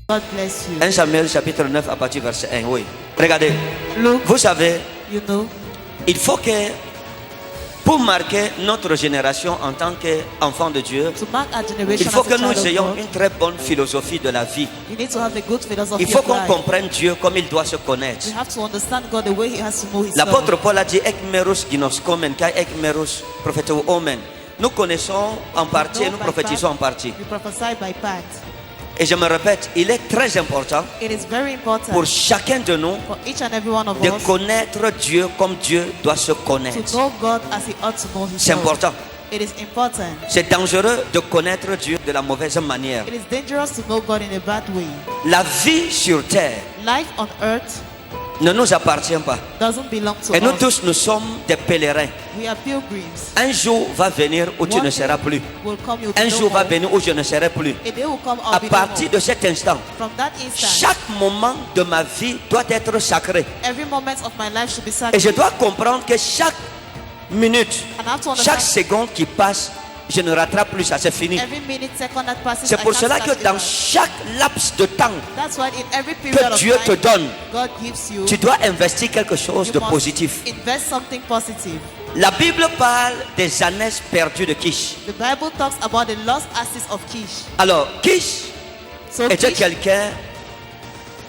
God bless you. 1 Samuel chapitre 9 à partir du verset 1. Oui. Regardez. Look, Vous savez, you know, il faut que pour marquer notre génération en tant qu'enfant de Dieu, to mark our generation il faut as a que child nous of ayons God, une très bonne philosophie de la vie. you need to have a good philosophy Il faut of qu'on life. comprenne Dieu comme il doit se connaître. You have to understand God the way He has to know His L'apôtre love. Paul a dit Ek meros ginos komen, kai ek meros prophéto omen. Nous connaissons en partie et nous prophétisons en partie. You prophesy by part. Et je me répète, il est très important It is very important pour chacun de nous for each and every one of de us connaître Dieu comme Dieu doit se to connaître. know God as He ought to know C'est Himself. important. It is important. C'est dangereux de connaître Dieu de la mauvaise manière. It is dangerous to know God in a bad way. La vie sur terre Life on earth ne nous appartient pas. doesn't belong to Et nous us. tous, nous sommes des pèlerins. We are pilgrims. Un jour va venir où tu One ne day seras plus. will come, you'll be Un no jour va more. venir où je ne serai plus. A day will come, I'll À be no partir more. de cet instant, From that instant, chaque moment de ma vie doit être sacré. every moment of my life should be Et je sacred. dois comprendre que chaque minute, And I have to chaque understand seconde qui passe, je ne rattrape plus, ça c'est fini. every minute, second that passes. C'est I pour can't cela catch que it dans back. chaque laps de temps That's why in every period que of Dieu te time, donne, God gives you, tu dois investir quelque chose you de must positif. invest something positive. La Bible parle des années perdues de Kish. The Bible talks about the lost asses of Kish. Alors, Kish So était Kish quelqu'un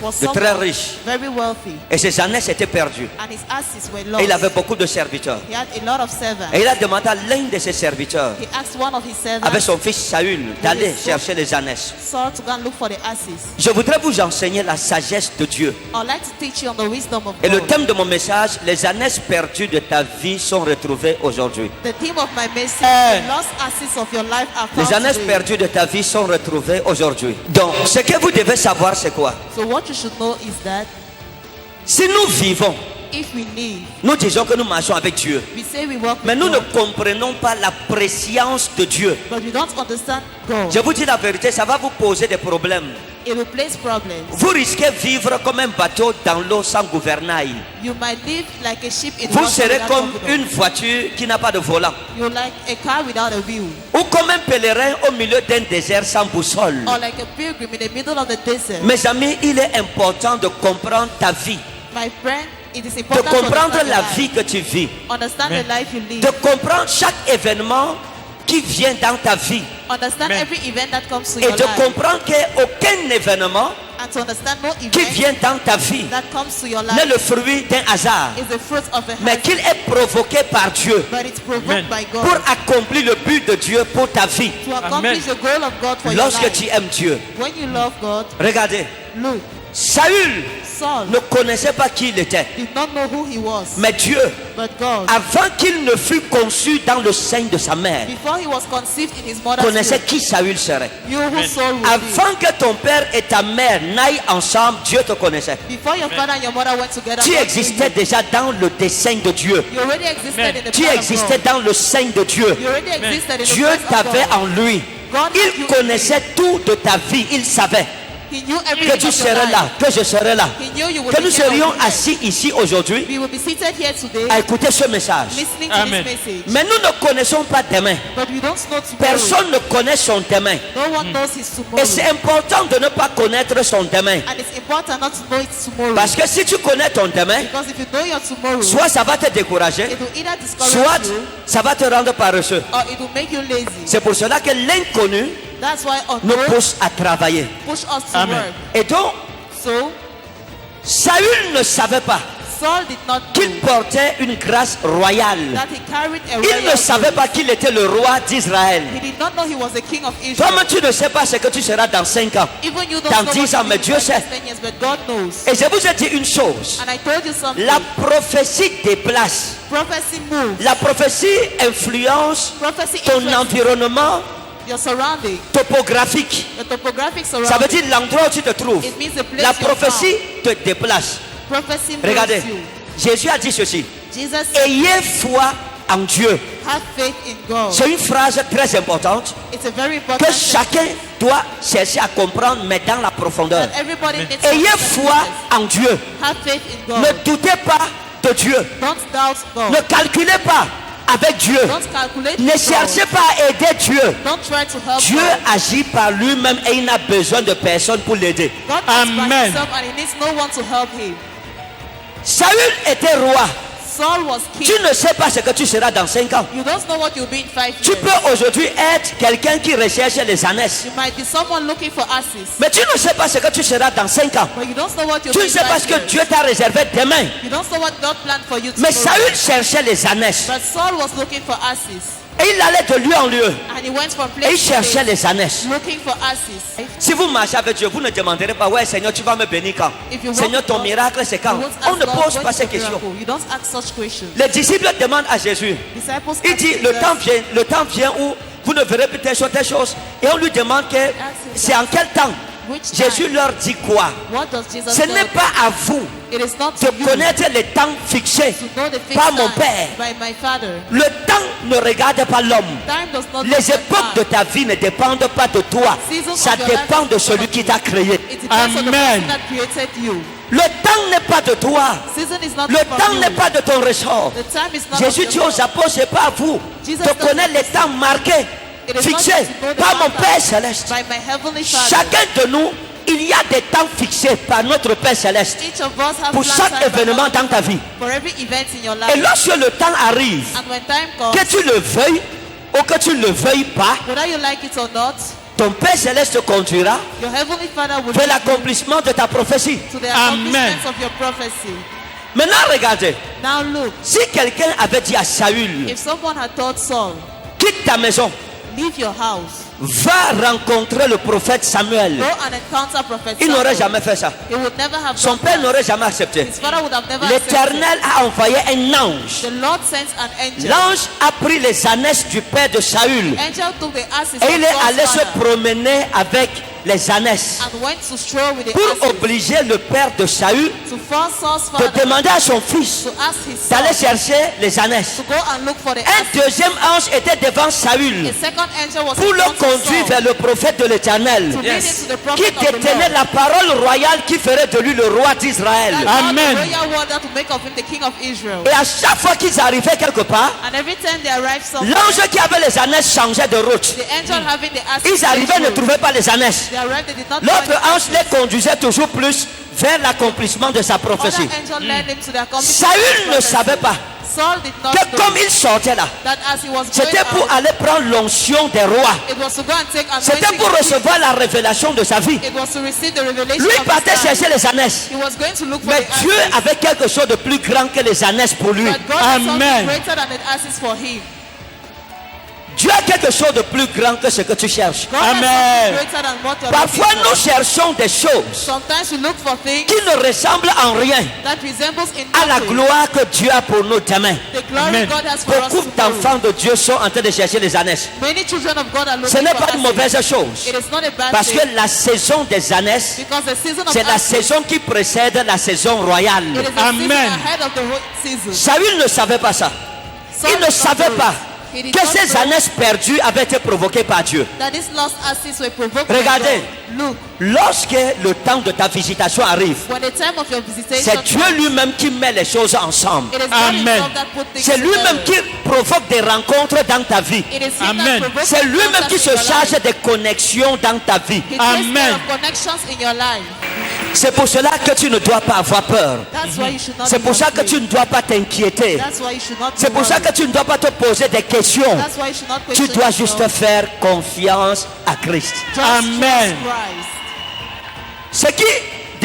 was de très someone riche. very wealthy, Et ses années étaient perdues. and his asses were Et lost. il avait beaucoup de serviteurs. He had a lot of servants. Et il a demandé à l'un de ses serviteurs, He asked one of his avec servants, son fils Saül, d'aller Yes. chercher les années. Saul, to go and look for the asses. Je voudrais vous enseigner la sagesse de Dieu. I'd like to teach you on the wisdom of Et le God. thème de mon message, les années perdues de ta vie sont retrouvées aujourd'hui. The theme of my message, the lost asses of your life are found Les années today. perdues de ta vie sont retrouvées aujourd'hui. Donc, ce que vous devez savoir, c'est quoi? So what you should know is that Si nous vivons, if we live, nous disons que nous marchons avec Dieu. we say we walk Mais with nous ne God, comprenons pas la préscience de Dieu. but we don't understand God. Je vous dis la vérité, ça va vous poser des problèmes. It will place problems. Vous risquez de vivre comme un bateau dans l'eau sans gouvernail. You might live like a ship in Vous water serez without comme confidence. une voiture qui n'a pas de volant. You're like a car without a wheel, Ou comme un pèlerin au milieu d'un désert sans boussole. or like a pilgrim in the middle of the desert. Mes amis, il est important de comprendre ta vie. My friend, it is De important to comprendre understand la your life. vie que tu vis. Understand the life you live. De comprendre chaque événement qui vient dans ta vie. Understand every event that comes to Et your de life. comprendre qu'aucun événement And to understand no qui event vient dans ta vie that comes to your n'est life le fruit d'un hasard, is the fruit of a mais hazard, qu'il est provoqué par Dieu but it's provoked by God pour accomplir le but de Dieu pour ta vie. to accomplish the goal of God for your Lorsque life. tu aimes Dieu, When you love God, regardez, look, Saül Saul ne connaissait pas qui il était, did not know who he was, mais Dieu, but God, avant qu'il ne fût conçu dans le sein de sa mère, before he was conceived in his mother's connaissait womb, qui Saül serait. you who Saul would be. Avant que ton père et ta mère n'aillent ensemble, Dieu te connaissait. Before your father and your mother went together, Tu God knew existais you. déjà dans le dessein de Dieu. You already existed in the Tu plan of existais God. dans le sein de Dieu. You already existed in the Dieu presence of t'avait God. en lui. God knew Il you. connaissait tout de ta vie. Il savait He knew que everything tu of your serais life. là, que je serais là. He knew you would Que nous be here serions with us. assis ici aujourd'hui We will be seated here today, à écouter ce message. listening to Amen. this message. Mais nous ne connaissons pas demain. But we don't know tomorrow. Personne ne connaît son demain. No one knows his tomorrow. Et c'est important de ne pas connaître son demain. And it's important not to know it tomorrow. Parce que si tu connais ton demain, Because if you know your tomorrow, soit ça va te décourager, it will either discourage soit you ça va te rendre paresseux. or it will make you lazy. C'est pour cela que l'inconnu That's why nous unknown pousse à travailler. push us to Amen. work. Et donc, So Saül ne savait pas Saul did not qu'il know portait une grâce royale. that he carried a Il ne royal savait grace. pas qu'il était le roi d'Israël. He did not know he was the king of Israel. Toi-même, tu ne sais pas ce que tu seras dans 5 ans. Even you don't Dans know 10 what ans, you mais will Dieu do in sait. 10 years, but God knows. Et je vous ai dit une chose. And I told you something. La prophétie déplace. Prophecy moves. La prophétie influence Prophecy ton influences environnement your surrounding, topographique. your topographic Ça veut surrounding. dire l'endroit où tu te trouves. It means the place La you're prophétie te déplace. from. Prophecy moves Regardez, you. Jésus a dit ceci. Jesus said, Ayez foi en Dieu. have faith in God. C'est une phrase très importante It's a very que important chacun doit chercher à comprendre, mais dans la profondeur. that everybody needs to Ayez understand foi this. en Dieu. Have faith in God. Ne doutez pas de Dieu. Don't doubt God. Ne calculez pas avec Dieu. Don't calculate Ne with God. cherchez pas à aider Dieu. Don't try to help Dieu God. agit par lui-même et il n'a besoin de personne pour l'aider. God is by Amen. himself and he needs no one to help him. Saül était roi. Saul was Tu king. ne sais pas ce que tu seras dans 5 ans. You don't know what you'll be in 5 Tu years. peux aujourd'hui être quelqu'un qui recherche les ânesses. You might be someone looking for asses. Mais tu ne sais pas ce que tu seras dans 5 ans. But you don't know what you'll Tu be ne in sais pas 5 ce que years. Dieu t'a réservé demain. You don't know what God planned for you Mais tomorrow. Saül cherchait les ânesses. But Saul was looking for asses. Et il allait de lieu en lieu. And he went from Et il place to cherchait place les ânesses. looking for asses. Si vous marchez avec Dieu, vous ne demanderez pas, ouais Seigneur, tu vas me bénir quand? If you walk Seigneur, ton with God, miracle c'est quand? you won't On ask ne God, pose "When pas is ces the questions. miracle?" You don't ask such questions. Les disciples demandent à Jésus. Disciples Il ask dit, Jesus, le temps vient où vous ne verrez plus telle chose. Et on lui demande que c'est en quel temps? which Jésus time? leur dit quoi? What does Jesus Ce tell n'est them? pas à vous It is not de to you connaître les temps fixés to know the fixed par mon time Père. by my Father. Le temps ne regarde pas l'homme. Time does not Les look at époques de time. ta vie ne dépendent pas de toi. Seasons Ça of your life dépend de don't celui depend qui on t'a you. créé. It depends on the Amen. person that created you. Le temps n'est pas de toi. Season is not Le for temps you. n'est pas de ton ressort. The time is not Jésus of dit aux yourself. apôtres, c'est pas à vous Jesus de doesn't connaître les temps marqués, It is fixés not to know the par mon time Père céleste. by my heavenly Father. Chacun de nous, il y a des temps fixés par notre Père céleste Each of us have pour planned chaque time by événement heavenly dans ta vie. for every event in your Et life. lorsque le temps arrive, And when time comes, que tu le veuilles ou que tu ne le veuilles pas, whether you like it or not, ton Père céleste te conduira your heavenly Father will vers lead you l'accomplissement de ta prophétie. to the Amen. accomplishments of your prophecy. Maintenant, regardez. Now look, Si quelqu'un avait dit à Saül, if someone had told Saul, quitte ta maison, leave your house, va rencontrer le prophète Samuel, go and encounter prophet il n'aurait Samuel, jamais fait ça. he would never have Son done père that. n'aurait jamais accepté. His father would have never accepted. L'Éternel a envoyé un ange. The Lord sent an angel. L'ange a pris les ânesses du père de Saül Angel took the asses et il est of allé Saul's se father promener avec les ânesses and went to stroll with the pour asses obliger le père de Saül to force Saul's de father demander à son fils to ask his son d'aller chercher les ânesses. to go and look for the Un asses. deuxième ange était devant Saül A second angel was pour in le front of conduire Saul vers le prophète de l'Éternel to lead him to the prophet qui of the détenait Lord. la parole royale qui ferait de lui le roi d'Israël. That God, Amen. the royal warder, to make of him the king of Israel. Et à chaque fois qu'ils arrivaient quelque part, And every time they arrived somewhere, l'ange qui avait les ânesses changeait de route. the angel having the asses Ils arrivaient, changed ne route. trouvaient pas les ânesses. They arrived, they did not L'autre find the ange les conduisait toujours plus vers l'accomplissement de sa Other prophétie. angel led him to the accomplishment Saül of ne prophecy. savait pas Saul did not que know comme il sortait là, that as he was going c'était pour out, aller prendre l'onction des rois. it was to go and take C'était anointing pour of kings. recevoir la révélation de sa vie. It was to receive the revelation Lui of partait his life. chercher les ânesses. He was going to look for Mais the Dieu asses. avait quelque chose de plus grand que les ânesses pour lui. But God had something Amen. greater than the asses for him. Dieu a quelque chose de plus grand que ce que tu cherches. God Amen. has something greater than what you're Parfois, looking nous for. cherchons des choses Sometimes you look for things qui ne ressemblent en rien that resembles in à la nothing gloire que Dieu a pour nous demain. the glory Amen. God has for us Beaucoup tomorrow. d'enfants de Dieu sont en train de chercher les ânesses. Many children of God are looking Ce n'est for pas une asses. mauvaise chose. It is not a bad Parce thing que la saison des ânesses, because the season of c'est la asses, saison qui précède la saison it royale. is a season Amen. ahead of the season. Saül ne savait pas ça. Saul Il ne did not savait know pas it. He did que not ces know ânesses perdues avaient été provoquées par Dieu. that these lost asses were provoked Regardez. by God. Look, Lorsque le temps de ta visitation arrive, when the time of your visitation c'est Dieu comes, lui-même qui met les choses ensemble. it is God Amen. himself that put things C'est lui-même together. qui provoque des rencontres dans ta vie. It is him Amen. that provokes C'est lui-même encounters qui se in your charge life. des connexions dans ta vie. He takes Amen. care of connections in your life. C'est pour cela que tu ne dois pas avoir peur. That's why you should not C'est be pour ça que afraid. tu ne dois pas t'inquiéter. That's why you should not be C'est pour ça worried. que tu ne dois pas te poser des questions. That's why you should not Tu question dois yourself. juste faire confiance à Christ. Just Amen. trust Christ. Ce qui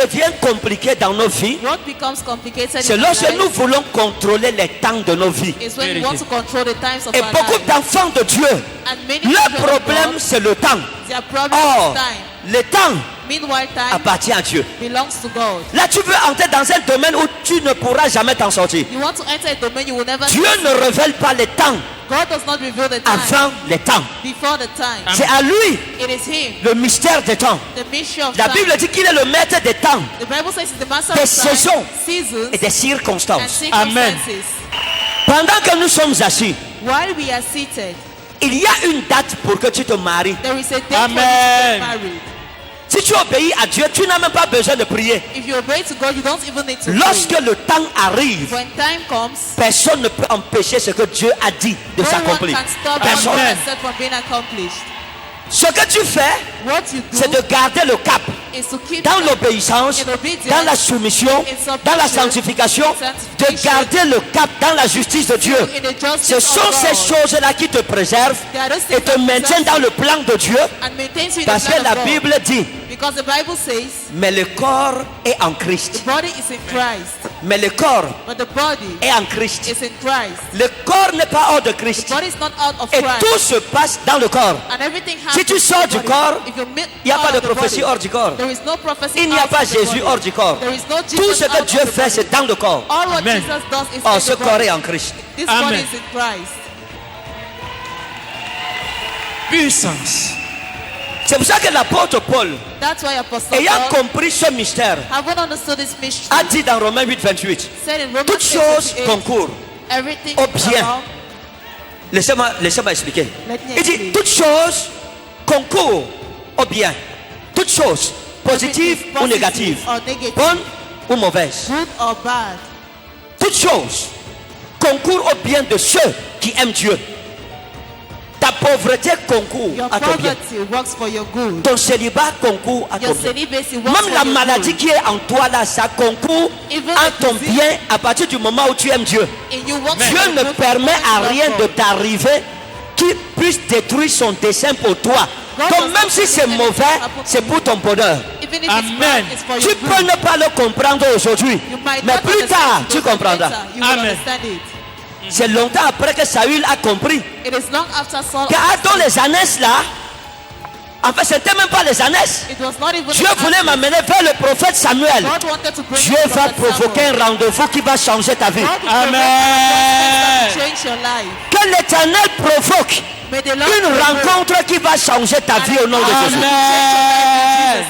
devient compliqué dans nos vies, What becomes complicated c'est in our lorsque nous life voulons contrôler les temps de nos vies. is when we want to control the times of Et our beaucoup life. d'enfants de Dieu, And many leur children of problème God, c'est le temps. their problem Or, is time. le temps Meanwhile, time appartient à Dieu. belongs to God. Là, tu veux entrer dans un domaine où tu ne pourras jamais t'en sortir. You want to enter a domain you will never Dieu see. ne révèle pas les temps God does not reveal the time avant les temps. before the time. C'est à lui It is Him, le mystère des temps. the mystery of La time. Bible dit qu'il est le maître des temps The Bible says it's the master des of time, saisons seasons, et des and circonstances. Amen. circumstances. Pendant que nous sommes assis, While we are seated, il y a une date pour que tu te maries. there is a day for you to Amen. get married. Si tu obéis à Dieu, tu n'as même pas besoin de prier. If you obey to God, you don't even need to Lorsque pray. le temps arrive, When time comes, personne ne peut empêcher ce que Dieu a dit de no one s'accomplir. can stop Personne. God except from being accomplished. Ce que tu fais, What you c'est do de garder le cap is to keep dans l'obéissance, in obedience, dans la soumission, dans la sanctification, de garder le cap dans la justice de Dieu. in the justice Ce sont of ces God choses-là qui te préservent They are those et things te that maintiennent preserve dans le plan de Dieu, and maintains you in parce the que plan la of God. Bible dit, Because the Bible says mais le corps est en the Christ. body is in Christ, Mais le corps but the body est en Christ. is in Christ. Le corps n'est pas hors de The Christ. body is not out of Et Christ. tout se passe dans le corps. And everything Si happens tu sors in the du body. corps, If you il n'y a pas de out of the prophétie body, hors du corps. there is no prophecy Il n'y a out pas of the Jésus body. hors du corps. There is no Jesus Tout ce que out Dieu of the fait, body. c'est dans le corps. All what Amen. Jesus does is Oh, in ce the corps body. est en Christ. This Amen. body is in Christ. Puissance. C'est pour ça que l'apôtre Paul, That's why Apostle ayant Paul, compris ce mystère, having understood this mystery, a dit dans Romains 8, 28, said in Romans toutes choses 8:28, concourent. everything au is bien. around. Laissez-moi expliquer. Let me Il dit, explain. toutes choses concourent au bien. Toutes choses, positives Everything ou positive négatives, or negative, bonnes ou mauvaises. good or bad. Toutes choses concourent au bien de ceux qui aiment Dieu. Ta pauvreté concourt Your à ton bien. poverty works for your good. Ton célibat concourt à ton Your bien. celibacy works Même for la your maladie good. qui est en toi là, ça concourt Even à the ton disease bien à partir du moment où tu aimes Dieu. in you works for Dieu your ne good permet à because you rien love de God. t'arriver qui puisse détruire son dessein pour toi. God Donc does même not si c'est permit anything mauvais, to happen to c'est pour you. ton bonheur. Even if it's Amen. bad, it's for Tu your peux good. ne pas le comprendre aujourd'hui, You might mais not plus understand tard it, tu but comprendras. later you will Amen. understand it. C'est longtemps après que Saül a compris. It is long after Saul. Car dans les années là, en fait c'était même pas les années. It was not even. Dieu an voulait accident. m'amener vers le prophète Samuel. God wanted to bring Dieu you va Prophet provoquer Samuel. un rendez-vous qui va changer ta vie. God will Amen. change your life. Que l'Éternel provoque May the Lord une provoke rencontre qui va changer ta vie au nom de and Jésus. Amen.